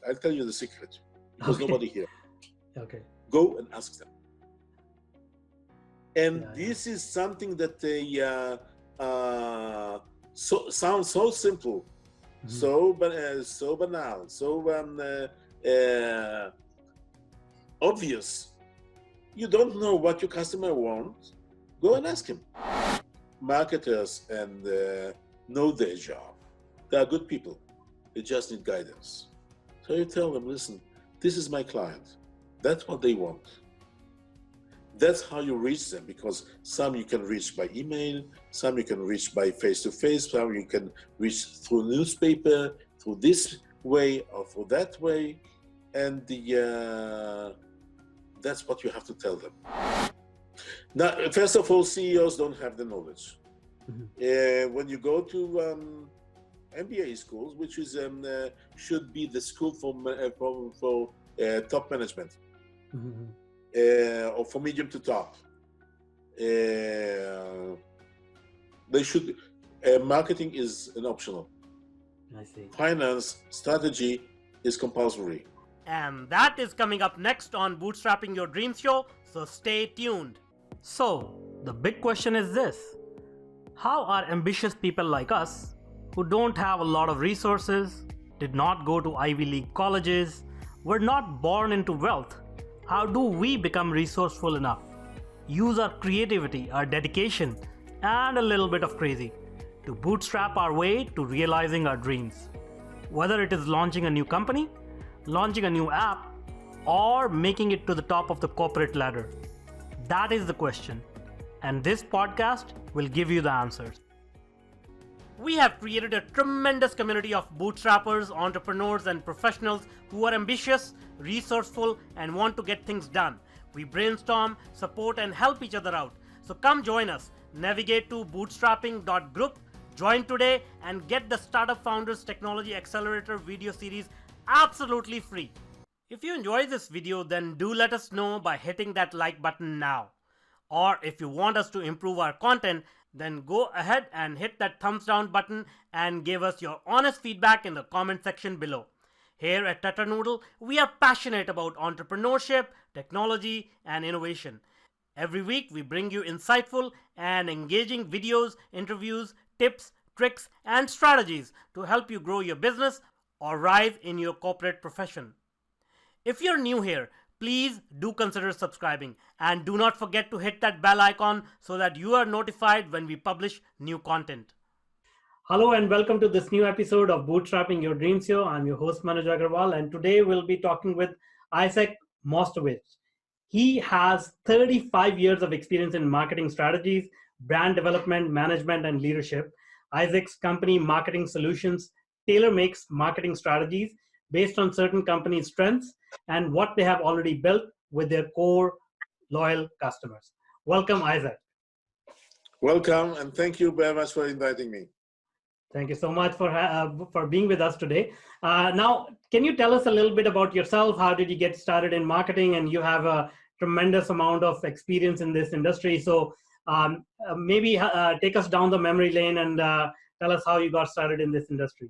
I'll tell you the secret, because nobody here. Okay. Go and ask them. And this is something that they sounds so simple, so banal, so obvious. You don't know what your customer wants. Go and ask him. Marketers and know their job. They are good people. They just need guidance. So you tell them, listen, this is my client. That's what they want. That's how you reach them, because some you can reach by email, some you can reach by face-to-face, some you can reach through newspaper, through this way or through that way. And that's what you have to tell them. Now, first of all, CEOs don't have the knowledge. When you go to MBA schools, which is should be the school for top management, or for medium to top, they should. Marketing is an optional. I see. Finance strategy is compulsory. And that is coming up next on Bootstrapping Your Dreams Show, so stay tuned. So, the big question is this: how are ambitious people like us, who don't have a lot of resources, did not go to Ivy League colleges, were not born into wealth, how do we become resourceful enough? Use our creativity, our dedication, and a little bit of crazy to bootstrap our way to realizing our dreams. Whether it is launching a new company, launching a new app, or making it to the top of the corporate ladder. That is the question, and this podcast will give you the answers. We have created a tremendous community of bootstrappers, entrepreneurs, and professionals who are ambitious, resourceful, and want to get things done. We brainstorm, support, and help each other out. So come join us. Navigate to bootstrapping.group, join today, and get the Startup Founders Technology Accelerator video series absolutely free. If you enjoy this video, then do let us know by hitting that like button now. Or if you want us to improve our content, then go ahead and hit that thumbs down button and give us your honest feedback in the comment section below. Here at Tatternoodle, we are passionate about entrepreneurship, technology, and innovation. Every week, we bring you insightful and engaging videos, interviews, tips, tricks, and strategies to help you grow your business or rise in your corporate profession. If you're new here, please do consider subscribing, and do not forget to hit that bell icon so that you are notified when we publish new content. Hello and welcome to this new episode of Bootstrapping Your Dreams Show. I'm your host Manuj Aggarwal, and today we'll be talking with Isaac Mostovicz. He has 35 years of experience in marketing strategies, brand development, management, and leadership. Isaac's company, Marketing Solutions, tailor-makes marketing strategies based on certain companies' strengths and what they have already built with their core loyal customers. Welcome, Isaac. Welcome, and thank you very much for inviting me. Thank you so much for being with us today. Now, can you tell us a little bit about yourself? How did you get started in marketing? And you have a tremendous amount of experience in this industry. So maybe take us down the memory lane and tell us how you got started in this industry.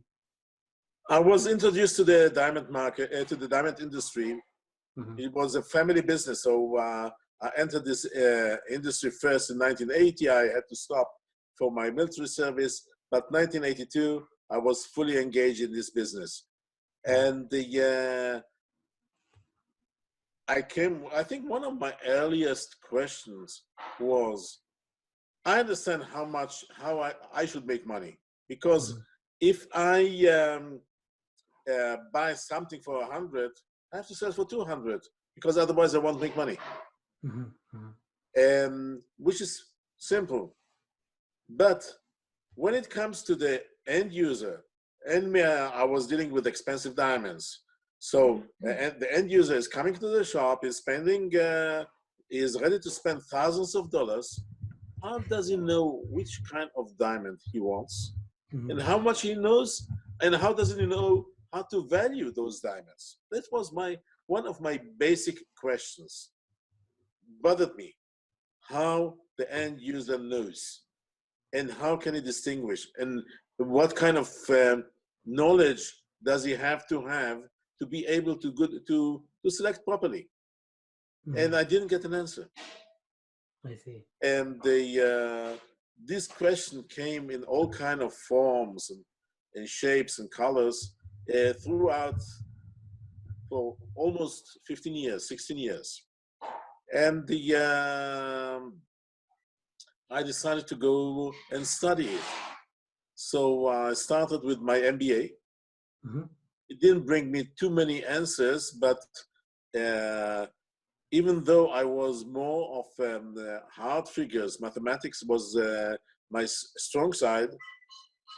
I was introduced to the diamond market, to the diamond industry. It was a family business, so I entered this industry first in 1980. I had to stop for my military service, but 1982 I was fully engaged in this business. And I think one of my earliest questions was, I understand how I should make money, because if I buy something for 100, I have to sell for 200, because otherwise I won't make money. Which is simple. But when it comes to the end user, and I was dealing with expensive diamonds. So the end user is coming to the shop, is spending, is ready to spend thousands of dollars. How does he know which kind of diamond he wants, and how much he knows, and how does he know how to value those diamonds? That was one of my basic questions. Bothered me, how the end user knows, and how can he distinguish, and what kind of knowledge does he have to to be able to select properly. And I didn't get an answer. I see. And this question came in all kind of forms and shapes and colors throughout for almost 15 years, 16 years. And I decided to go and study it. So I started with my MBA. It didn't bring me too many answers, but even though I was more of hard figures, mathematics was my strong side,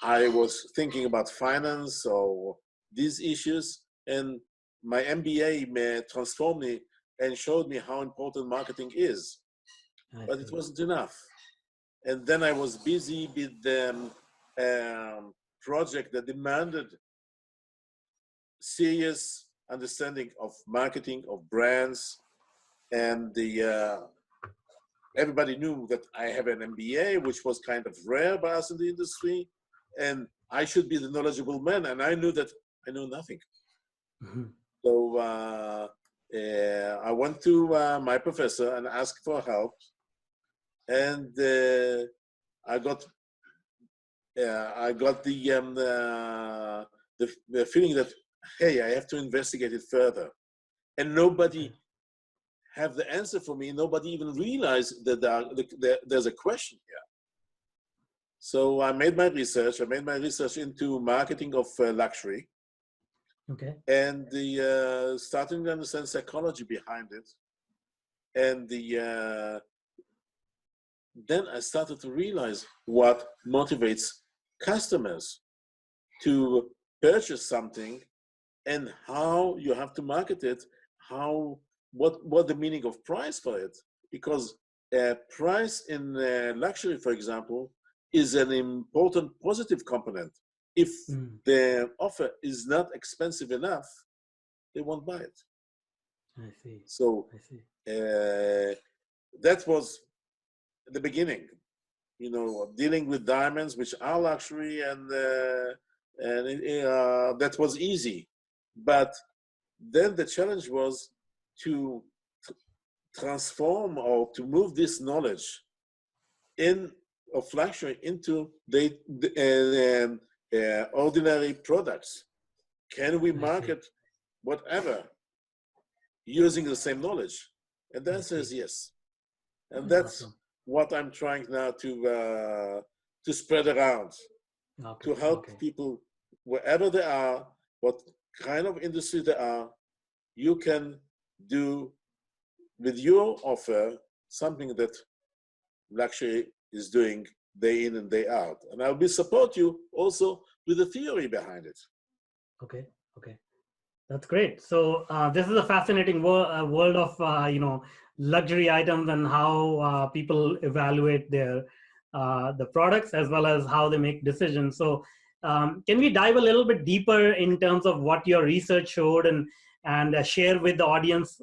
I was thinking about finance or these issues, and my MBA may transform me and showed me how important marketing is. But it wasn't enough. And then I was busy with the project that demanded serious understanding of marketing, of brands, and everybody knew that I have an MBA, which was kind of rare by us in the industry, and I should be the knowledgeable man, and I knew that I know nothing. So I went to my professor and asked for help, and I got the feeling that, hey, I have to investigate it further, and nobody have the answer for me. Nobody even realized that there's a question here. So I made my research. I made my research into marketing of luxury. Okay. And starting to understand psychology behind it. And then I started to realize what motivates customers to purchase something and how you have to market it, what the meaning of price for it. Because price in luxury, for example, is an important positive component. If the offer is not expensive enough, they won't buy it. I see. So I see. That was the beginning, dealing with diamonds, which are luxury, and that was easy. But then the challenge was to transform or to move this knowledge of luxury into the ordinary products. Can we market whatever using the same knowledge? And the answer is yes. And that's what I'm trying now to spread around, to help people wherever they are, what kind of industry they are. You can do with your offer something that luxury is doing day in and day out. And I will support you also with the theory behind it. Okay. That's great. So this is a fascinating world of, luxury items and how people evaluate their the products as well as how they make decisions. So can we dive a little bit deeper in terms of what your research showed and share with the audience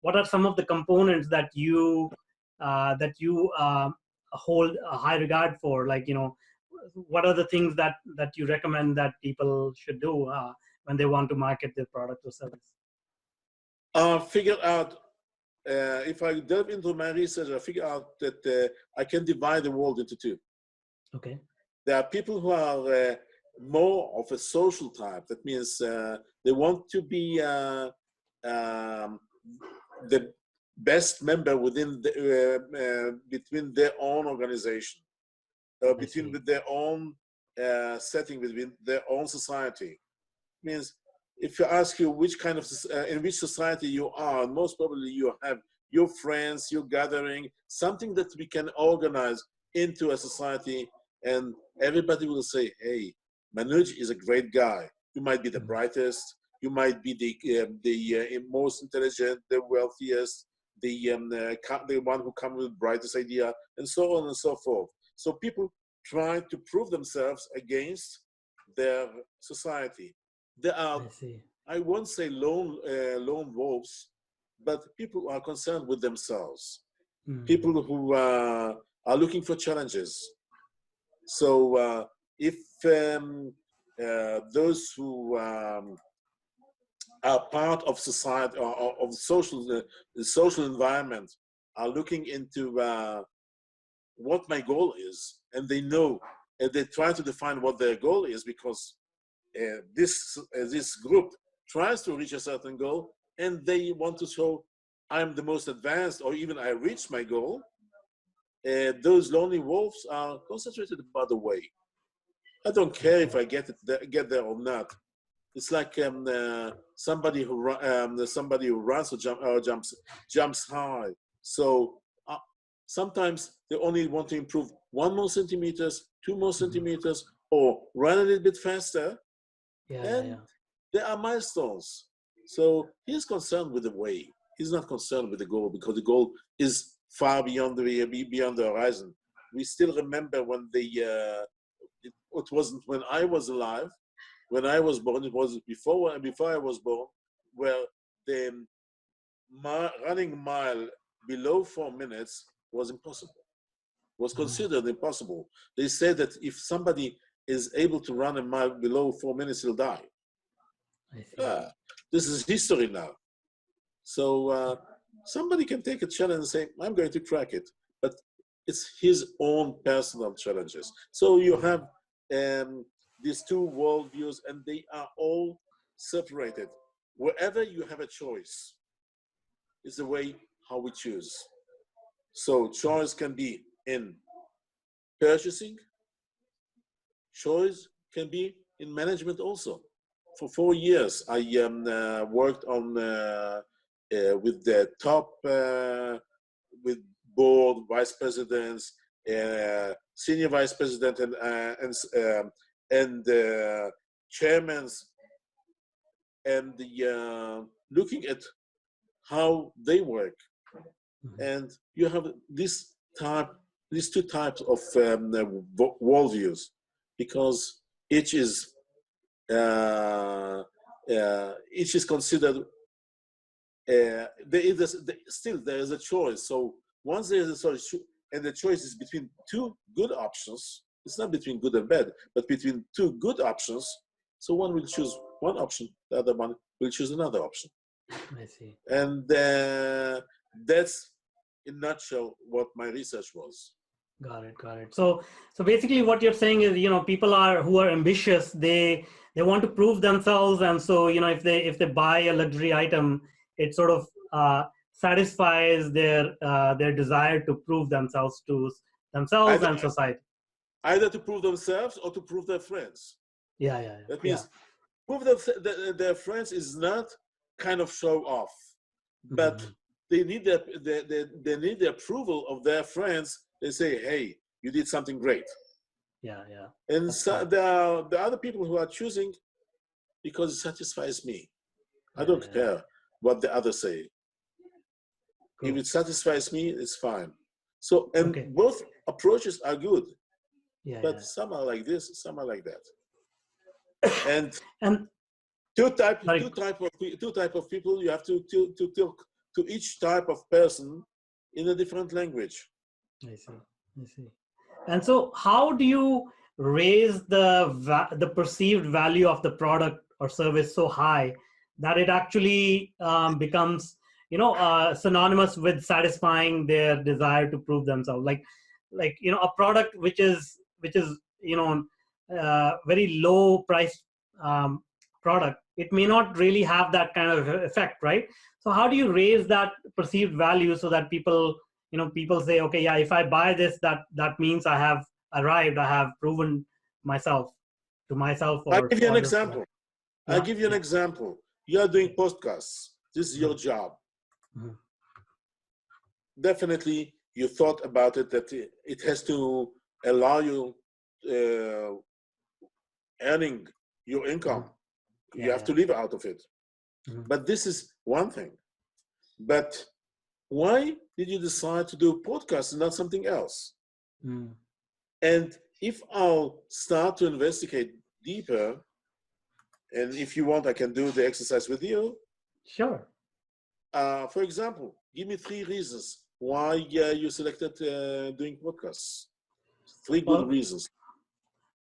what are some of the components that you hold a high regard for? Like, what are the things that you recommend that people should do when they want to market their product or service? Figure out, if I delve into my research, I figure out that I can divide the world into two. Okay. There are people who are more of a social type. That means they want to be the best member within between their own organization, between with their own setting, within their own society. Means if you ask you which kind of in which society you are, most probably you have your friends, your gathering, something that we can organize into a society, and everybody will say, "Hey, Manuj is a great guy. You might be the brightest, you might be the most intelligent, the wealthiest, the one who comes with the brightest idea," and so on and so forth. So people try to prove themselves against their society. There are, I won't say lone wolves, but people who are concerned with themselves. People who are looking for challenges. So if those who are are part of society or of the social environment are looking into what my goal is, and they know, and they try to define what their goal is, because this group tries to reach a certain goal, and they want to show I'm the most advanced, or even I reached my goal. Those lonely wolves are concentrated about the way. I don't care if I get there or not. It's like somebody who runs or jumps high. So sometimes they only want to improve 1 more centimeters, 2 more centimeters, or run a little bit faster. And there are milestones. So he's concerned with the way. He's not concerned with the goal, because the goal is far beyond the horizon. We still remember when it wasn't when I was alive. When I was born, it was before I was born, where the running mile below 4 minutes was impossible, was considered impossible. They said that if somebody is able to run a mile below 4 minutes, he'll die. I see. This is history now. So somebody can take a challenge and say, I'm going to crack it. But it's his own personal challenges. So you have these two worldviews, and they are all separated. Wherever you have a choice, is the way how we choose. So choice can be in purchasing. Choice can be in management also. For 4 years, I worked on with the top, with board, vice presidents, senior vice president, and chairmen, and looking at how they work. And you have these two types of worldviews, because each is considered. Still, there is a choice. So once there is a choice, and the choice is between two good options, it's not between good and bad, but between two good options. So one will choose one option, the other one will choose another option. I see. And that's, in a nutshell, what my research was. Got it. So basically what you're saying is, people who are ambitious, they want to prove themselves. And so, if they buy a luxury item, it sort of satisfies their desire to prove themselves to themselves and society. Either to prove themselves or to prove their friends. Yeah. That means prove their friends is not kind of show off, but they need the approval of their friends. They say, hey, you did something great. Yeah. And so there are the other people who are choosing because it satisfies me. I don't care what the others say. Cool. If it satisfies me, it's fine. So, and both approaches are good. But some are like this, some are like that. And two type of people. You have to talk to each type of person in a different language. I see. And so, how do you raise the perceived value of the product or service so high that it actually becomes, synonymous with satisfying their desire to prove themselves? Like a product which is very low price product, it may not really have that kind of effect, right? So how do you raise that perceived value so that people say, okay, yeah, if I buy this, that means I have arrived, I have proven myself to myself. I'll give you an example. I'll give you an example. You are doing podcasts. This is your job. Definitely, you thought about it, that it has to allow you earning your income. You have to live out of it. But this is one thing. But why did you decide to do podcasts and not something else? And if I'll start to investigate deeper, and if you want, I can do the exercise with you. Sure. For example, give me 3 reasons why you selected doing podcasts. 3 good reasons.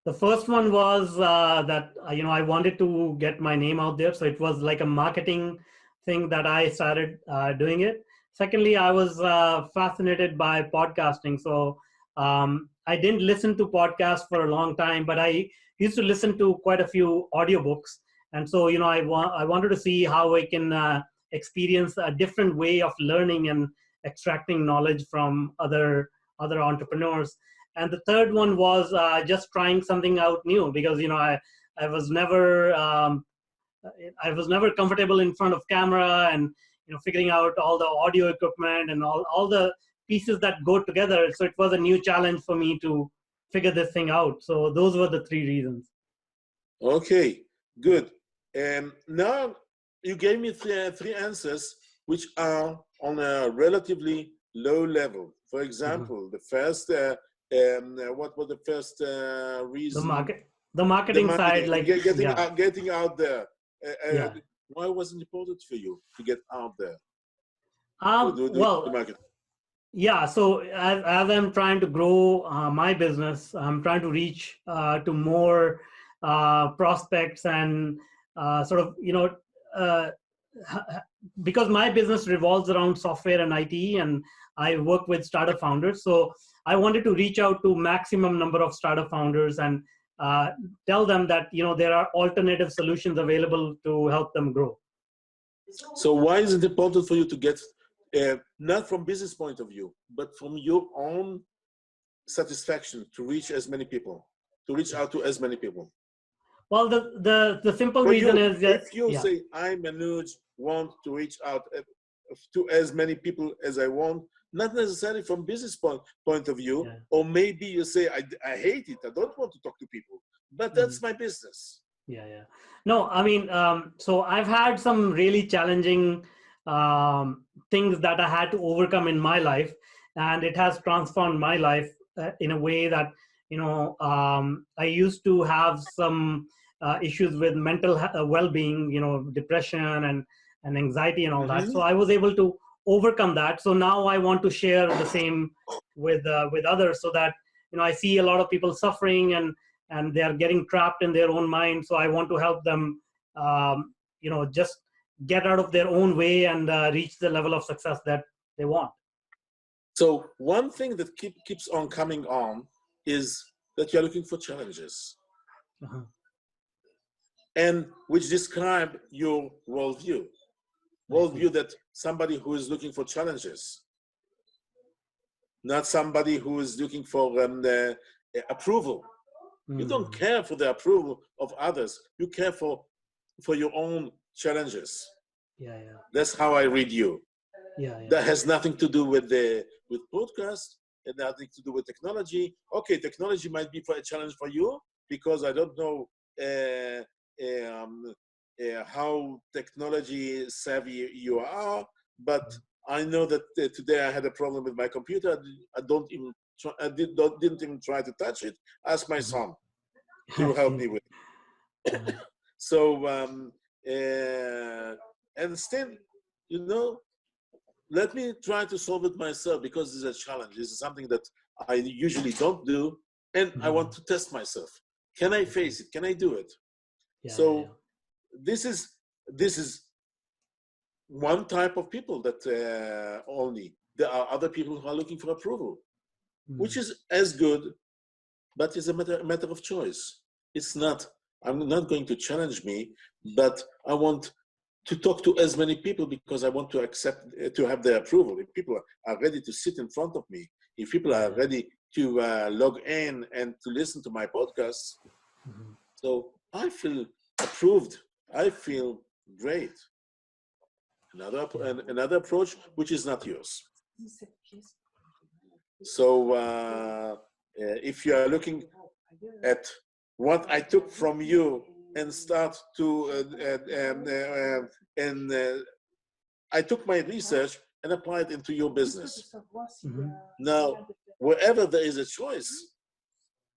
The first one was that I wanted to get my name out there, so it was like a marketing thing that I started doing it. Secondly, I was fascinated by podcasting, so I didn't listen to podcasts for a long time, but I used to listen to quite a few audiobooks, and so I wanted to see how I can experience a different way of learning and extracting knowledge from other entrepreneurs. And the third one was just trying something out new, because I was never comfortable in front of camera, and figuring out all the audio equipment and all the pieces that go together. So it was a new challenge for me to figure this thing out. So those were the three reasons. Okay, good. Now you gave me three answers which are on a relatively low level. For example, the first, what was the first reason? The marketing side, like getting out there. Yeah. Why was it important for you to get out there? Yeah. So as I'm trying to grow my business, I'm trying to reach to more prospects and because my business revolves around software and IT, and I work with startup founders. So I wanted to reach out to maximum number of startup founders and tell them that there are alternative solutions available to help them grow. So why is it important for you to get, not from business point of view, but from your own satisfaction, to reach as many people, to reach out to as many people? Well, the simple reason is that if you say, I, Manuj, want to reach out to as many people as I want, not necessarily from business point of view, or maybe you say, I hate it, I don't want to talk to people, but that's my business. No, I mean, so I've had some really challenging things that I had to overcome in my life, and it has transformed my life in a way that, I used to have some issues with mental well-being, depression and anxiety and all that. So I was able to overcome that. So now I want to share the same with others, so that I see a lot of people suffering and they are getting trapped in their own mind. So I want to help them just get out of their own way and reach the level of success that they want. So one thing that keeps on coming on is that you're looking for challenges, and which describe your worldview that somebody who is looking for challenges, not somebody who is looking for approval. You don't care for the approval of others. You care for your own challenges. That's how I read you. That has nothing to do with podcast, and nothing to do with technology. Okay, technology might be a challenge for you, because I don't know how technology savvy you are, but I know that today I had a problem with my computer. I didn't even try to touch it. Ask my son to help me with it. So and still, let me try to solve it myself, because it's a challenge. This is something that I usually don't do, and I want to test myself. Can I face it? Can I do it? This is one type of people that only. There are other people who are looking for approval, which is as good, but it's a matter of choice. It's not, I'm not going to challenge me, but I want to talk to as many people, because I want to to have their approval. If people are ready to sit in front of me, if people are ready to log in and to listen to my podcasts, so I feel approved. I feel great. Another approach, which is not yours. So if you are looking at what I took from you and start to, I took my research and applied it into your business. Now, wherever there is a choice,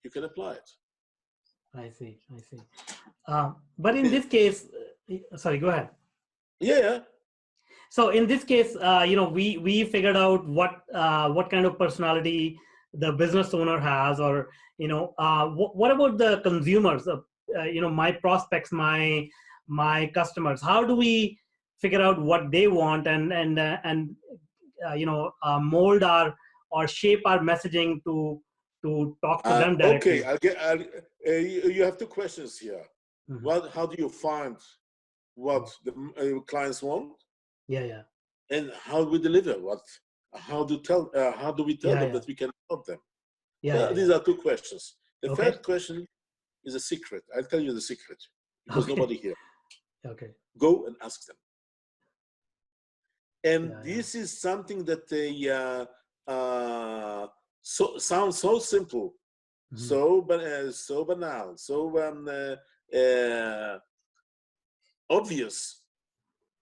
you can apply it. I see. But in this case, sorry, go ahead. Yeah. So in this case, we figured out what kind of personality the business owner has, or what about the consumers, my prospects, my customers? How do we figure out what they want and mold our or shape our messaging to talk to them directly? Okay, you have two questions here. Mm-hmm. How do you find what the clients want, Yeah. and how do we deliver how do we tell them Yeah. that we can help them? Yeah. These are two questions. The Okay. first question is a secret. I'll tell you the secret because Okay. nobody here. Okay. Go and ask them. And Yeah. this is something that they sounds so simple, Mm-hmm. so banal, so obvious.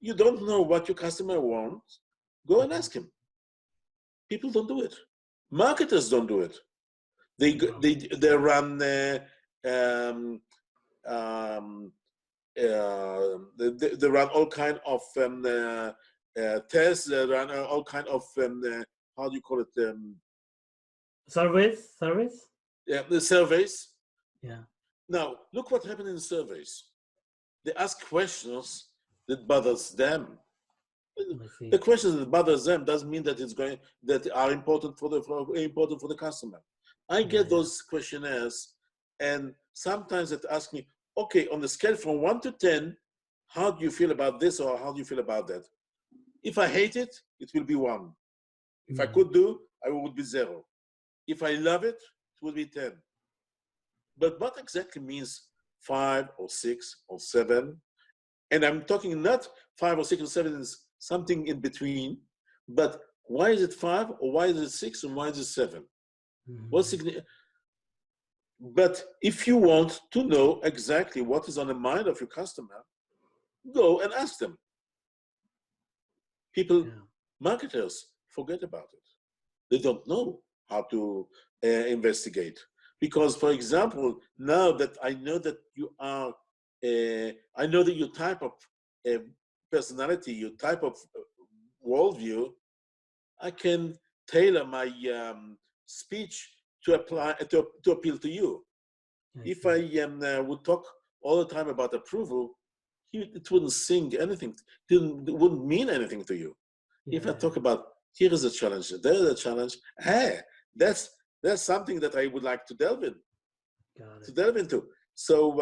You don't know what your customer wants. Go and ask him. People don't do it. Marketers don't do it. They run they run all kind of tests. They run all kind of how do you call it? Surveys. Yeah, the surveys. Yeah. Now look what happened in surveys. They ask questions that bothers them. The questions that bothers them doesn't mean that that are important for the customer. I get those questionnaires, and sometimes it asks me, okay, on the scale from 1 to 10, how do you feel about this or how do you feel about that? If I hate it, it will be 1. If I could do, I would be 0. If I love it, it would be 10. But what exactly means 5 or 6 or 7? And I'm talking not 5 or 6 or 7 is something in between, but why is it 5 or why is it 6 and why is it 7? What's significant? But if you want to know exactly what is on the mind of your customer, go and ask them. Marketers forget about it. They don't know how to investigate. Because, for example, now that I know that you are, I know that your type of personality, your type of worldview, I can tailor my speech to appeal to you. If I would talk all the time about approval, it wouldn't sing anything. It wouldn't mean anything to you. If I talk about here is a challenge, there is a challenge, hey, that's something that I would like to delve into. So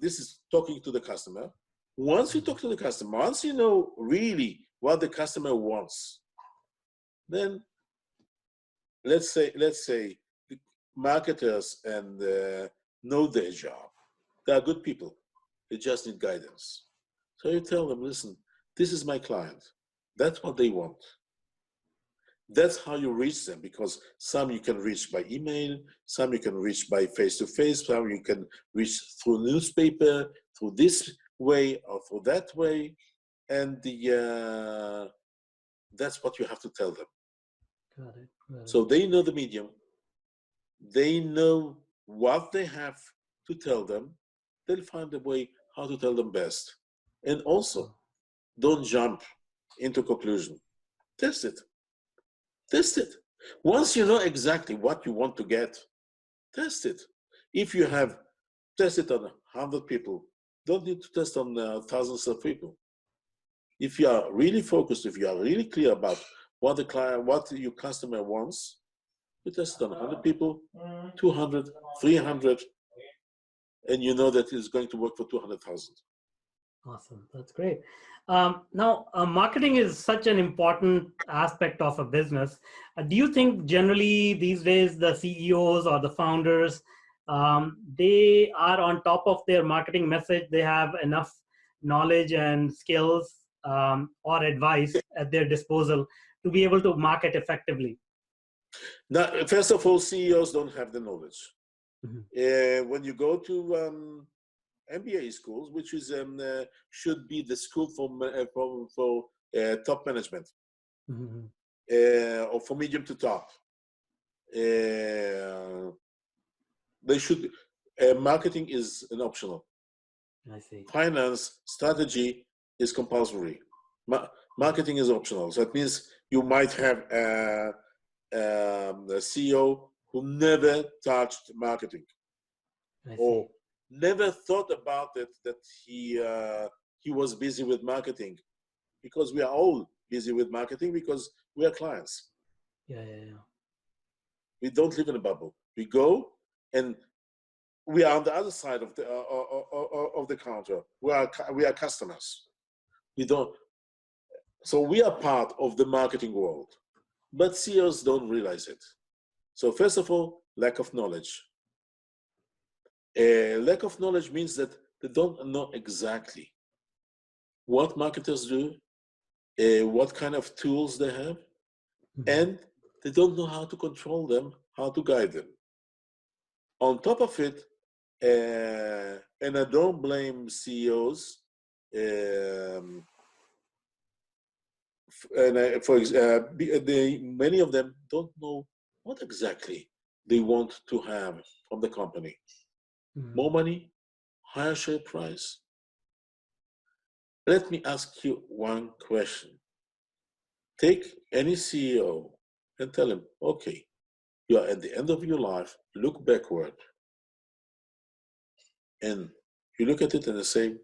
this is talking to the customer. Once you talk to the customer, once you know really what the customer wants, then let's say the marketers and know their job. They are good people. They just need guidance. So you tell them, listen, this is my client. That's what they want. That's how you reach them, because some you can reach by email, some you can reach by face-to-face, some you can reach through newspaper, through this way or through that way. And that's what you have to tell them. Got it. So they know the medium. They know what they have to tell them. They'll find a way how to tell them best. And also, don't jump into conclusion. Test it. Once you know exactly what you want to get, test it. If you have tested on 100 people, don't need to test on thousands of people. If you are really focused, if you are really clear about what your customer wants, you test it on 100 people, 200, 300, and you know that it's going to work for 200,000. Awesome. That's great. Now, marketing is such an important aspect of a business. Do you think generally these days the CEOs or the founders, they are on top of their marketing message? They have enough knowledge and skills or advice at their disposal to be able to market effectively? Now, first of all, CEOs don't have the knowledge. When you go to MBA schools, which is should be the school for top management, or for medium to top. They should. Marketing is an optional. I see. Finance strategy is compulsory. Marketing is optional. So that means you might have a CEO who never touched marketing or never thought about it, that he was busy with marketing, because we are all busy with marketing because we are clients. Yeah. We don't live in a bubble. We go and we are on the other side of the counter. We are customers. We don't. So we are part of the marketing world, but CEOs don't realize it. So first of all, lack of knowledge. Lack of knowledge means that they don't know exactly what marketers do, what kind of tools they have, and they don't know how to control them, how to guide them. On top of it, and I don't blame CEOs, many of them don't know what exactly they want to have from the company. More money, higher share price. Let me ask you one question. Take any CEO and tell him, okay, you are at the end of your life, look backward, and you look at it and say,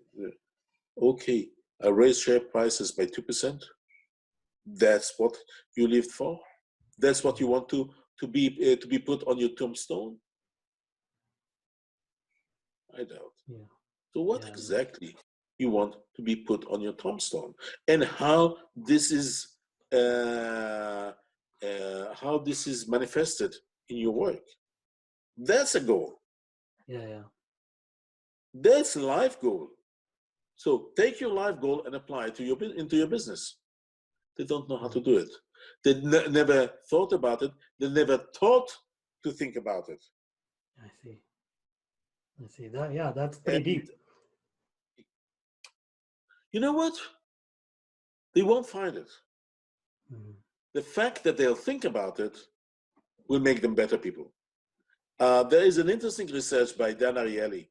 okay, I raised share prices by 2%. That's what you lived for? That's what you want to be put on your tombstone? I doubt. Yeah. So what exactly you want to be put on your tombstone, and how this is manifested in your work? That's a goal. Yeah. That's a life goal. So take your life goal and apply it into your business. They don't know how to do it. They never thought about it. They never thought to think about it. I see that. Yeah, that's pretty deep. You know what? They won't find it. The fact that they'll think about it will make them better people. There is an interesting research by Dan Ariely,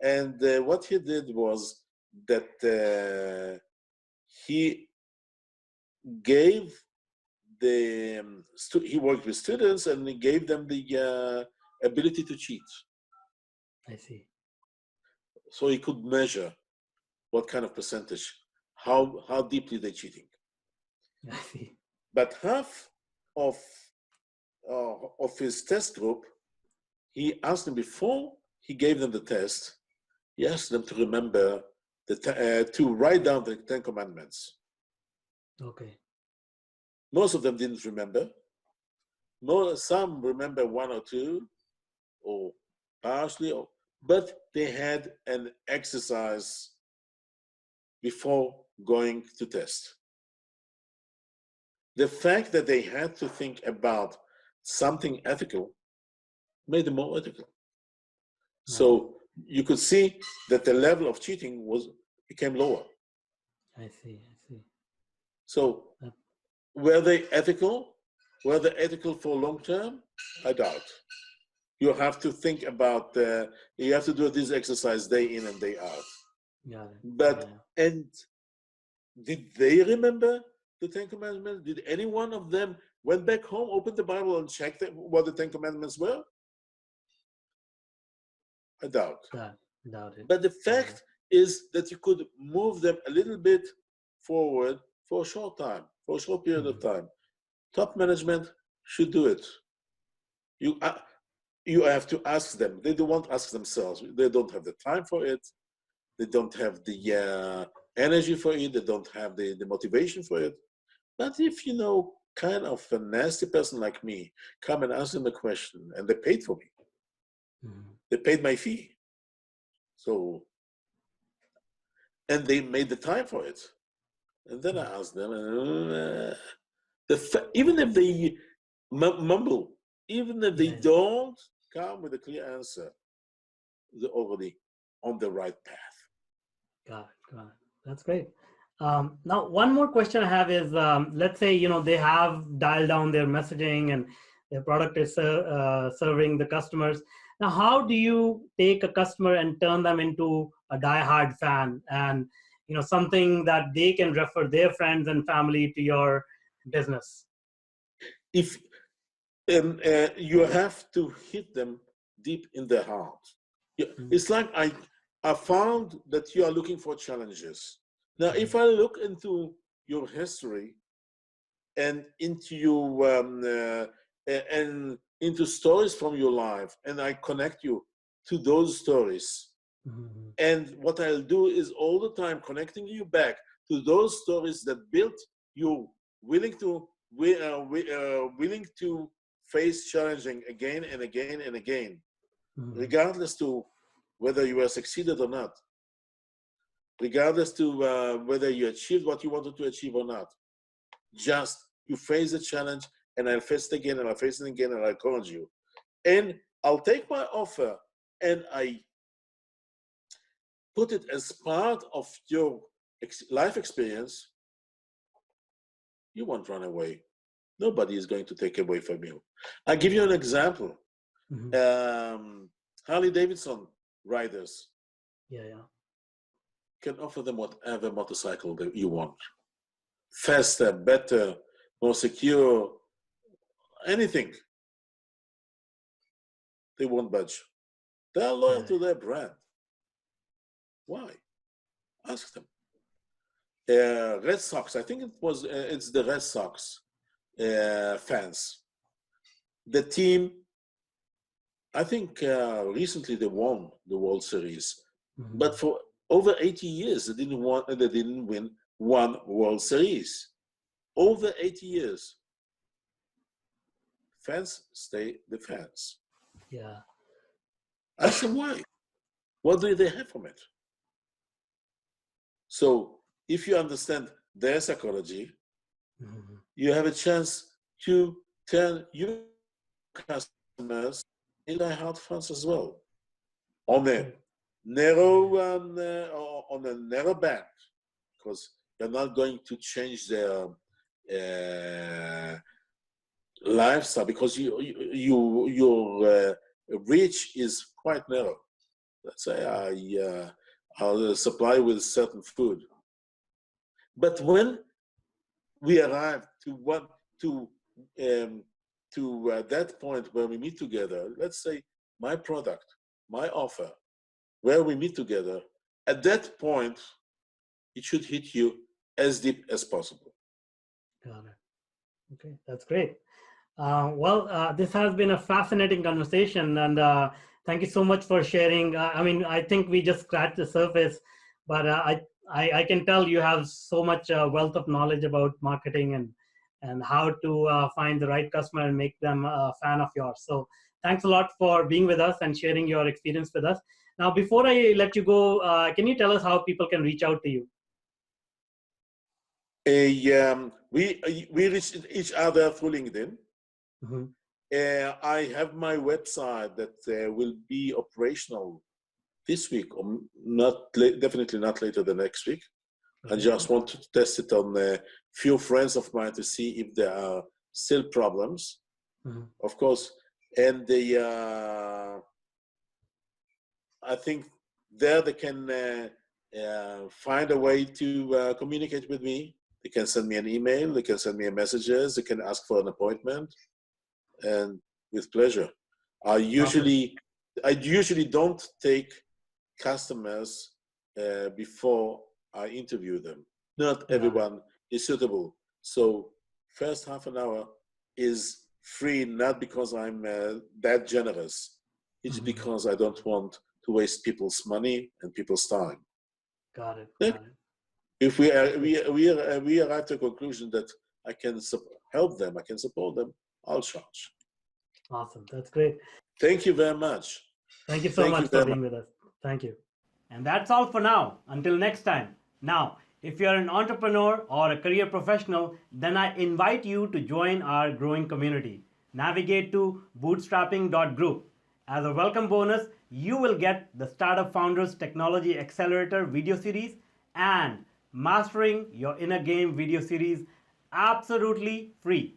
and what he did was that he gave he worked with students, and he gave them the ability to cheat. I see. So he could measure what kind of percentage, how deeply they're cheating. I see. But half of his test group, he asked them before he gave them the test, he asked them to remember to write down the 10 Commandments. Okay. Most of them didn't remember. Some remember one or two, or partially, but they had an exercise before going to test. The fact that they had to think about something ethical made them more ethical. So you could see that the level of cheating became lower. I see. So were they ethical? Were they ethical for long term? I doubt. You have to think about, you have to do this exercise day in and day out. But, and did they remember the 10 Commandments? Did any one of them went back home, opened the Bible, and checked what the 10 Commandments were? I doubt. Doubt it. But the fact is that you could move them a little bit forward for a short time, for a short period of time. Top management should do it. You have to ask them. They don't want to ask themselves. They don't have the time for it. They don't have the energy for it. They don't have the motivation for it. But if you know, kind of a nasty person like me, come and ask them a question, and they paid for me. They paid my fee. So, and they made the time for it. And then I asked them, even if they mumble, even if they don't come with a clear answer, they're already on the right path. Got it. That's great. Now, one more question I have is, let's say, they have dialed down their messaging and their product is serving the customers. Now, how do you take a customer and turn them into a diehard fan and, something that they can refer their friends and family to your business? If And you have to hit them deep in the heart. It's like I found that you are looking for challenges. Now, if I look into your history and into and into stories from your life, and I connect you to those stories, and what I'll do is all the time connecting you back to those stories that built you willing to face challenging again and again and again, regardless to whether you were succeeded or not, regardless to whether you achieved what you wanted to achieve or not. Just you face a challenge, and I'll face it again, and I'll face it again, and I'll encourage you. And I'll take my offer, and I put it as part of your life experience. You won't run away. Nobody is going to take away from you. I'll give you an example. Harley Davidson riders can offer them whatever motorcycle that you want. Faster, better, more secure, anything. They won't budge. They are loyal to their brand. Why? Ask them. Red Sox, I think it's the Red Sox fans. The team, I think recently they won the World Series, but for over 80 years they didn't win one World Series. Over 80 years. Fans stay the fans. Yeah. Ask them why. What do they have from it? So if you understand their psychology, you have a chance to turn your customers into hard fans as well. On a narrow band, because you're not going to change their lifestyle, because your reach is quite narrow. Let's say I'll supply with certain food. But when we arrive to that point where we meet together, let's say my product, my offer, where we meet together, at that point, it should hit you as deep as possible. Got it. Okay, that's great. This has been a fascinating conversation, and thank you so much for sharing. I think we just scratched the surface, but I can tell you have so much wealth of knowledge about marketing and how to find the right customer and make them a fan of yours. So thanks a lot for being with us and sharing your experience with us. Now, before I let you go, can you tell us how people can reach out to you? We reach each other through LinkedIn. I have my website that will be operational this week, or definitely not later than next week. I just want to test it on a few friends of mine to see if there are still problems, of course. And I think there they can find a way to communicate with me. They can send me an email, they can send me messages, they can ask for an appointment, and with pleasure. I usually don't take customers before I interview them. Not everyone is suitable. So first half an hour is free, not because I'm that generous. It's because I don't want to waste people's money and people's time. Got it. If we arrive to a conclusion that I can help them, I can support them, I'll charge. Awesome. That's great. Thank you very much. Thank you so much for being with us. Thank you. And that's all for now. Until next time. Now, if you're an entrepreneur or a career professional, then I invite you to join our growing community. Navigate to bootstrapping.group. As a welcome bonus, you will get the Startup Founders Technology Accelerator video series and Mastering Your Inner Game video series absolutely free.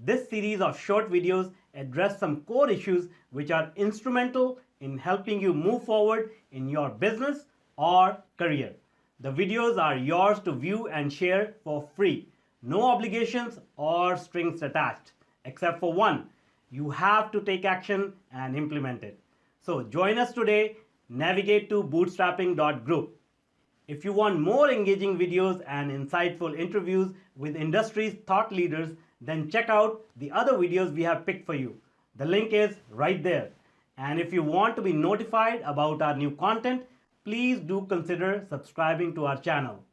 This series of short videos address some core issues which are instrumental in helping you move forward in your business or career. The videos are yours to view and share for free. No obligations or strings attached, except for one. You have to take action and implement it. So join us today. Navigate to bootstrapping.group. If you want more engaging videos and insightful interviews with industry's thought leaders, then check out the other videos we have picked for you. The link is right there. And if you want to be notified about our new content, please do consider subscribing to our channel.